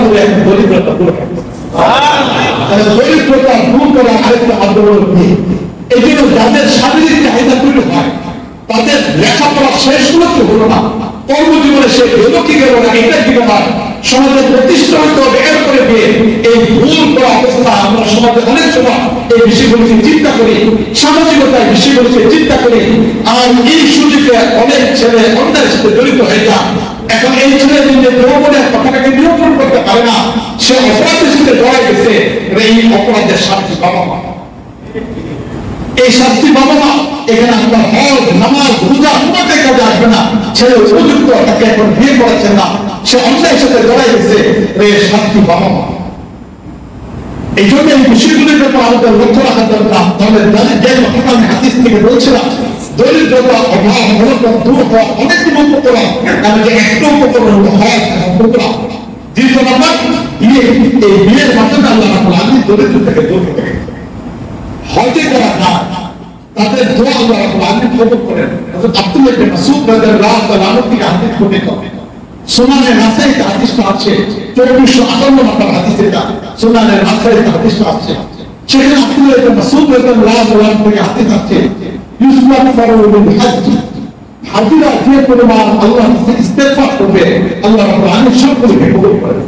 করে দরিদ্রতা দূর হবে। দরিদ্রতা দূর করা আরেকটা আন্দোলন কি? এই জন্য যাদের শারীরিক চাহিদা তৈরি হয়, তাদের লেখাপড়া শেষ করতে হলো না, কর্মজীবনে সে হলো কি গেল না, এটা কি ব্যাপার, সমাজে প্রতিষ্ঠা হতে হবে এর করে দিয়ে এই ভুল করা অবস্থা আমরা সমাজে অনেক সময় এই বিষয়গুলিকে চিন্তা করি, সামাজিকতার বিষয়গুলিকে চিন্তা করি, আর এই সুযোগে অনেক ছেলে অন্যের সাথে জড়িত হয়ে যায়। এখন এই ছেলে যে যৌবনের কথাটাকে নিয়ন্ত্রণ করতে পারে না, সে অপরাধের সাথে জড়াই গেছে, এই অপরাধের শাস্তি বাবা মা। এই শাস্তি বাবা মা এখানে আপনার হজ নামাজ রোজা কোনোটাই কাজে আসবে না। ছেলে উপযুক্ত তাকে এখন বিয়ে করাচ্ছেন না, সে অন্যায়ের সাথে জড়াই গেছে, শাস্তি বাবা মা। এই জন্য এই বিষয়গুলির ব্যাপারে আমাদের লক্ষ্য রাখা দরকার। তাহলে যে কথা আমি হাদিস থেকে বলছিলাম, দরিদ্রতা অভাব অনটন দূর হওয়া অনেকগুলো উপকরণ, কারণ যে একটা উপকরণ হলো হজ এবং প্রোগ্রাম। দ্বিতীয় নম্বর বিয়ে, এই বিয়ের মাধ্যমে আল্লাহ রাব্বুল আলামিন দরিদ্রতাকে দূর করে। হজে যারা যায় তাদের দোয়া আল্লাহ রাব্বুল আলামিন কবুল করেন। হযরত আব্দুল্লাহ ইবনে মাসউদ রাদিয়াল্লাহু তাআলা আনহু থেকে হাদিস বর্ণিত, সুনানে নাসাইতে হাদিসটা আছে, 2458 নম্বর হাদিস এটা, সুনানে নাসাইতে হাদিসটা আছে। সেখানে আব্দুল্লাহ ইবনে মাসউদ রাদিয়াল্লাহু তাআলা থেকে হাদিস আছে, ইউসলাফারু বিল হজ, হাজিরা যে পরিমাণ আল্লাহর কাছে ইস্তেগফার করবে আল্লাহ রাব্বুল আলামিন সবগুলোকে কবুল করেন।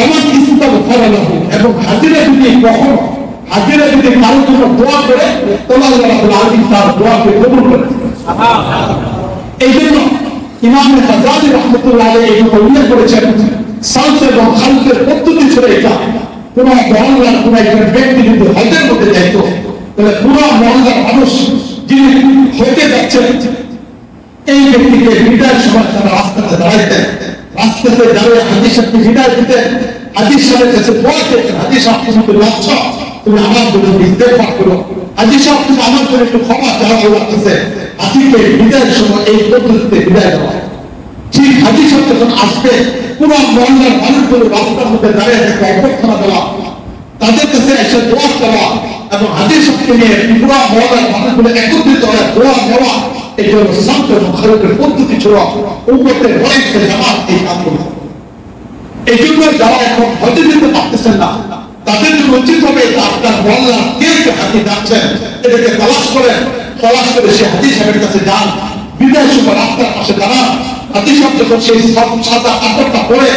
আমার ইস্তেগফার লাহু, এবং হাজিরা যদি কখনো হাজিরা যদি কারোর জন্য দোয়া করে তাহলে আল্লাহ রাব্বুল আলামিন তার দোয়াকে কবুল করেন। এই জন্য ইমাম গাজ্জালী রাহমাতুল্লাহ আলাইহি এই কথা উল্লেখ করেছেন, সালফ এবং খালফের পদ্ধতি ছিল এটা। কোন মহল্লার কোন একজন ব্যক্তি যদি হজের মধ্যে যাইতো, তাহলে পুরো মহল্লার মানুষ যিনি হজে যাচ্ছেন এই ব্যক্তিকে বিদায়ের সময় তারা রাস্তাতে দাঁড়াইতেন, রাস্তাতে দাঁড়িয়ে হাজী সাহেবকে বিদায় দিতেন, হাজী সাহেবের কাছে দোয়া চেয়েছেন, হাজী সাহেব তুমি লক্ষ্য তুমি আমার জন্য ইস্তেগফার করো, হাজী সাহেব তুমি আমার জন্য একটু ক্ষমা চাওয়া লাগতেছে। হাজীকে বিদায়ের সময় এই পদ্ধতিতে বিদায় দেওয়া। ঠিক হাজী সাহেব যখন আসবে পুরো মহল্লার মানুষগুলো রাস্তার মধ্যে দাঁড়িয়ে থেকে অভ্যর্থনা দেওয়া, তাদের কাছে এসে দোয়া দেওয়া এবং হাজী সাহেবকে নিয়ে পুরো মহল্লার মানুষগুলো একত্রিত হয়ে দোয়া দেওয়া, এই জন্য সালফ এবং খালফের পদ্ধতি ছিল। উম্মতের অনেকটা জামাত এই কাজ করত। এই জন্য যারা এখন হজে যেতে পারতেছেন না তাদের জন্য উচিত হবে আপনার মহল্লার কে কে হাজী যাচ্ছেন এটাকে তালাশ করেন, তালাশ করে সে হাজী সাহেবের কাছে যান, বিদায়ের সময় রাস্তার পাশে দাঁড়ান। হাজী সাহেব যখন সেই সাদা কাপড়টা পরে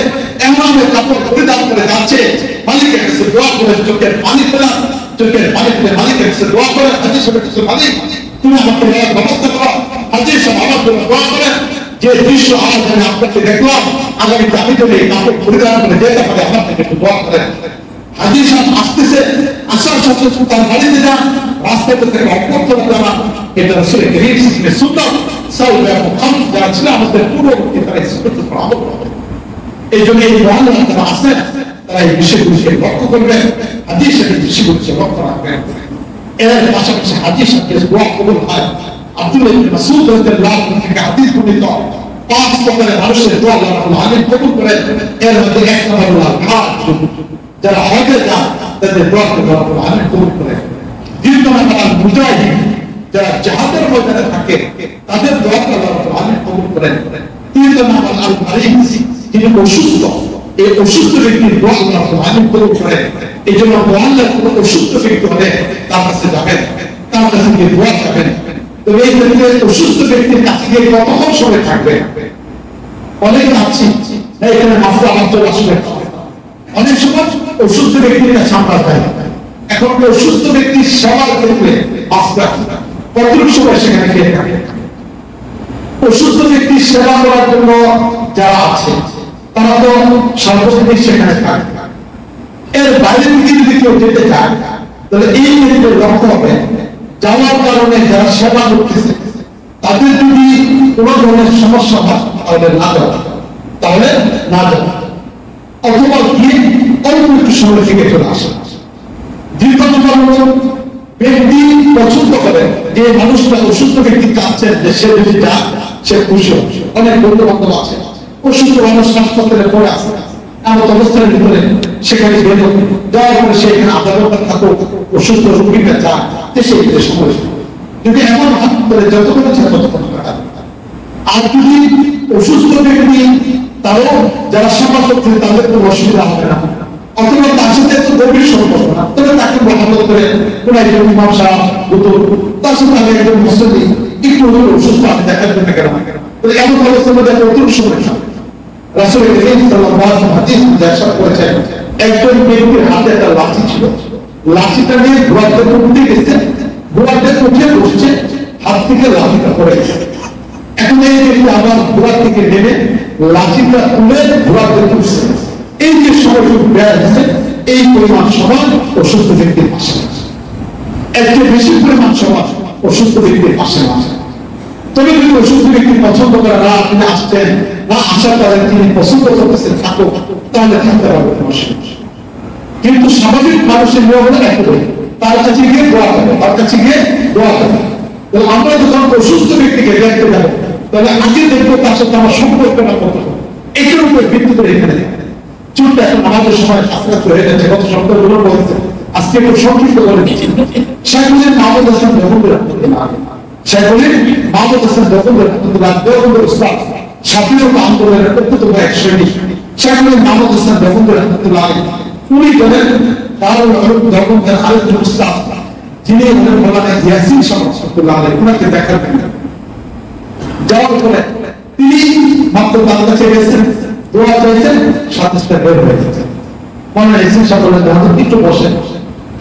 এমন কাপড় পরিধান করে যাচ্ছে, মালিকের কাছে দোয়া করে চোখের পানি ফেলান, চোখের পানি ফেলে মালিকের কাছে দোয়া করেন, হাজী সাহেবের কাছে মালিক তুমি আমাকে ব্যবস্থা করো, হাজী সাহেব আমার জন্য দোয়া করেন। যে দৃশ্য আজ আমি আপনাকে দেখলাম, আগামীতে আমি যদি এই কাপড় পরিধান করে যেতে পারি আমার থেকে একটু দোয়া করেন। হাজী সাহেব আসতেছে, আসার সাথে তার বাড়িতে যান, রাস্তাতে থেকে অভ্যর্থনা জানান। এটা রাসূল করিম সাল্লাল্লাহু সুন্নাত সালফ এবং খালফ যারা ছিল আমাদের পূর্ববর্তী তারা সুন্নাতের উপর আমল করতেন। এই জন্য এই মহল্লা যারা আছেন তারা এই বিষয়গুলিকে লক্ষ্য করবেন, হাজী সাহেবের বিষয়গুলিকে লক্ষ্য রাখবেন। এর পাশাপাশি হাজী সাহেবের দোয়া কবুল হয়। আব্দুল্লাহ ইবনে মাসউদ রাদিয়াল্লাহু আনহু থেকে হাদিস বর্ণিত, 5 প্রকারের মানুষের দোয়া আল্লাহ রাব্বুল আলামিন কবুল করেন। এর মধ্যে একটা হলো হাজ, যারা হজে যান তাদের দোয়া আল্লাহ রাব্বুল আলামিন কবুল করেন। দ্বিতীয় নম্বর মুজাহিদ, যারা জিহাদের ময়দানে থাকে তাদের দোয়া আল্লাহ রাব্বুল আলামিন কবুল করেন। তৃতীয় নম্বর আল মারিদ, যিনি অসুস্থ, এই অসুস্থ ব্যক্তির দোয়া আল্লাহ রাব্বুল আলামিন কবুল করেন। এই জন্য মহল্লার কোনো অসুস্থ ব্যক্তি হলে তার কাছে যাবেন, তার কাছে গিয়ে দোয়া চাবেন। তো এই ক্ষেত্রে অসুস্থ ব্যক্তির কাছে গিয়ে কতক্ষণ সময় থাকবে? অনেকে আছি এখানে মাসলা আমার চলে আসবে, অনেক সময় অসুস্থ ব্যক্তির কাছে আমরা যাই। এখন অসুস্থ ব্যক্তির সেবার ক্ষেত্রে মাসলা কতটুকু সময় সেখানে গিয়ে থাকে? অসুস্থ ব্যক্তির সেবা করার জন্য যারা আছে তারা তো সর্বশেষ সেখানে থাকে। এর বাইরে থেকে যদি কেউ যেতে চায় তাহলে এই ক্ষেত্রে লক্ষ্য হবে যাওয়ার কারণে যারা সেবা করতেছে তাদের যদি কোনো ধরনের সমস্যা হয় তাহলে না যাওয়া, তাহলে না যাওয়া, অথবা গিয়ে অল্প একটু সময় থেকে চলে আসে। দীর্ঘ ব্যক্তি পছন্দ করে যে মানুষটা অসুস্থ ব্যক্তি চাচ্ছেন যে সে যদি যায় সে খুশি হবে। অনেক বন্ধু বান্ধব আছে অসুস্থ মানুষ হাসপাতালে পড়ে আসে, এমন অবস্থার ভিতরে সেখানে বের হবে, যাওয়ার পরে সে এখানে আধা ঘন্টা থাকুক, অসুস্থ রোগীটা যায় সে ক্ষেত্রে সময় যদি এমন হাত করে যতক্ষণ ইচ্ছা ততক্ষণ কাটাবে। আর যদি অসুস্থ ব্যক্তি তারাও যারা সমাজ করছে তাদের কোনো অসুবিধা হবে না, অথবা তার সাথে এত গভীর সম্পর্ক না, তবে তাকে মহাব্বত করে কোন একজন ইমাম সাহেব হতো, তার সাথে আমি একজন মুসলিম একটু অসুস্থ আমি দেখার জন্য গেলাম, এমন অবস্থার মধ্যে একটা অতুল সমস্যা। রাসূল কারীম সাল্লাল্লাহু আলাইহি ওয়াসাল্লাম হাদিস ইরশাদ করেছেন, একজন ব্যক্তির হাতে একটা লাঠি ছিল, লাঠিটা নিয়ে ঘোড়াতে উঠতে গেছে, ঘোড়াতে উঠে বসছে, হাত থেকে লাঠিটা পড়ে গেছে। এখন এই ব্যক্তি আবার ঘোড়া থেকে নেমে লাঠিটা তুলে ঘোড়াতে উঠছে। এই যে সময়টুকু ব্যয় হচ্ছে, এই পরিমাণ সময় অসুস্থ ব্যক্তির পাশে আছে, এর চেয়ে বেশি পরিমাণ সময় অসুস্থ ব্যক্তির পাশে আছে। তবে যদি অসুস্থ ব্যক্তি পছন্দ করে না, আপনি আসছেন না, আশা করেন তিনি পছন্দ করতেছেন থাকো, তাহলে থাকতে পারবে অসুবিধা। কিন্তু স্বাভাবিক মানুষের নিয়ম হলো একটাই, তার কাছে গিয়ে দোয়া করে, তার কাছে গিয়ে দোয়া করে। আমরা যখন অসুস্থ ব্যক্তিকে দেখতে যাবো, তাহলে আগে দেখবো তার সাথে আমার সম্পর্কটা কত, এটার উপর ভিত্তি করে এখানে চুলটা এখন আমাদের সময় আস্তে আস্তে হয়ে যাচ্ছে, গত সপ্তাহগুলো বলেছে, আজকে একটু সংক্ষিপ্ত করে দিচ্ছি। শেখুলের মাহমুদ হাসান দেওবন্দের শেখুলের মাহমুদ হাসান দেওবন্দের উস্তাদ, স্বাধীনতা আন্দোলনের অন্যতম এক শ্রেণী শেখুলের মাহমুদ হাসান দেওবন্দের রহমতুল্লাহ উনি বলেন দারুল উলুম দেওবন্দের আরেকজন উস্তাদ, যিনি হলেন মাওলানা ইয়াসিন সাহেব রহমতুল্লাহ আলাইহি, ওনাকে দেখার জন্য যাওয়ার পরে তিনি মাত্র তার কাছে গেছেন, দোয়া চাইছেন, সাথে সাথে বের হয়ে গেছেন। মাওলানা ইয়াসিন সাহেব বলেন একটু বসেন।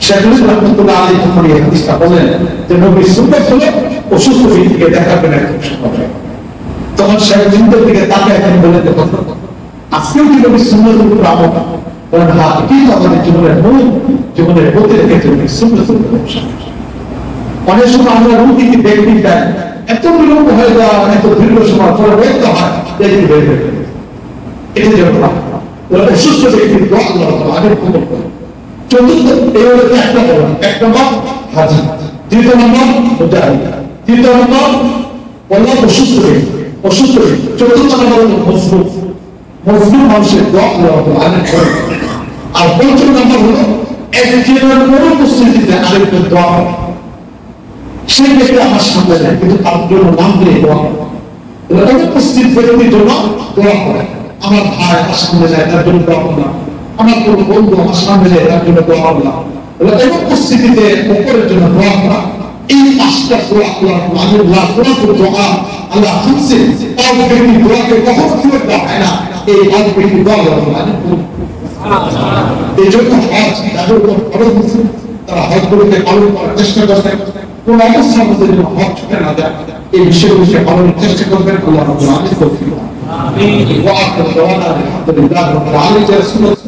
শেখুল রহমতুল্লাহ আলাইহি যখন এই হাদিসটা বলেন যে নবীর সুন্নাত হলো অসুস্থ ব্যক্তিকে দেখাবেন একদম সহজে, তখন শেখুল চিন্তার দিকে তাকায় বলেন আজকেও কি নবীর সুন্নাতের উপর আমল? বলেন হ্যাঁ, এটাই তো আমাদের জীবনের মূল, জীবনের প্রত্যেক ক্ষেত্রে সুন্নাতের উপর। অনেক সময় আমরা রুগীকে দেখতে চাই, এত বিলম্ব হয়ে যাওয়া, এত দীর্ঘ সময় পরে বলতে হয় দেখতে বের হয়ে যাবে, এটা যেন অসুস্থ ব্যক্তির দোয়া আল্লাহ তাআলা আগে কবুল করেন। চতুর্থ এই হলো একটা বলেন, এক নম্বর হাজি, দ্বিতীয় নম্বর মুজাহিদ, তৃতীয় নম্বর বললাম অসুস্থ ব্যক্তি, অসুস্থ ব্যক্তি, চতুর্থ নম্বর হলো মজলুম, মজলুম মানুষের দোয়া আল্লাহ তাআলা আগে করেন। আর পঞ্চম নম্বর হলো একজনের অনুপস্থিতিতে আরেকজন দোয়া করে, সেই ব্যক্তি আমার সামনে যায় কিন্তু তার জন্য নাম দিয়ে দোয়া করে, অনুপস্থিত ব্যক্তির জন্য দোয়া করে। আমার ভাই আমার সামনে যায়, তার জন্য দোয়া করলাম, আমার কোনো বন্ধু আমার সামনে যায়, তার জন্য দোয়া করলাম। অনুপস্থিতিতে উপরের জন্য দোয়া করা, এই পাঁচটা দোয়া আল্লাহ দোয়া আল্লাহ শুনছে, তার ব্যক্তি দোয়াকে কখনো ফেরত দেওয়া হয় না, এই পাঁচ ব্যক্তি দোয়া এই জন্য হজ তাদের উপর ফরজ হয়েছে, তারা হজগুলোকে পালন করার চেষ্টা করবে, কোন অবস্থার মধ্যে যেন হজ ছুটে না যায়, এই বিষয়গুলোকে পালনের চেষ্টা করবেন। আল্লাহ রাব্বুল আলামিন তৌফিক দান। আমিন। ওয়া আখিরু দাওয়ানা আলহামদুলিল্লাহি রাব্বিল আলামিন।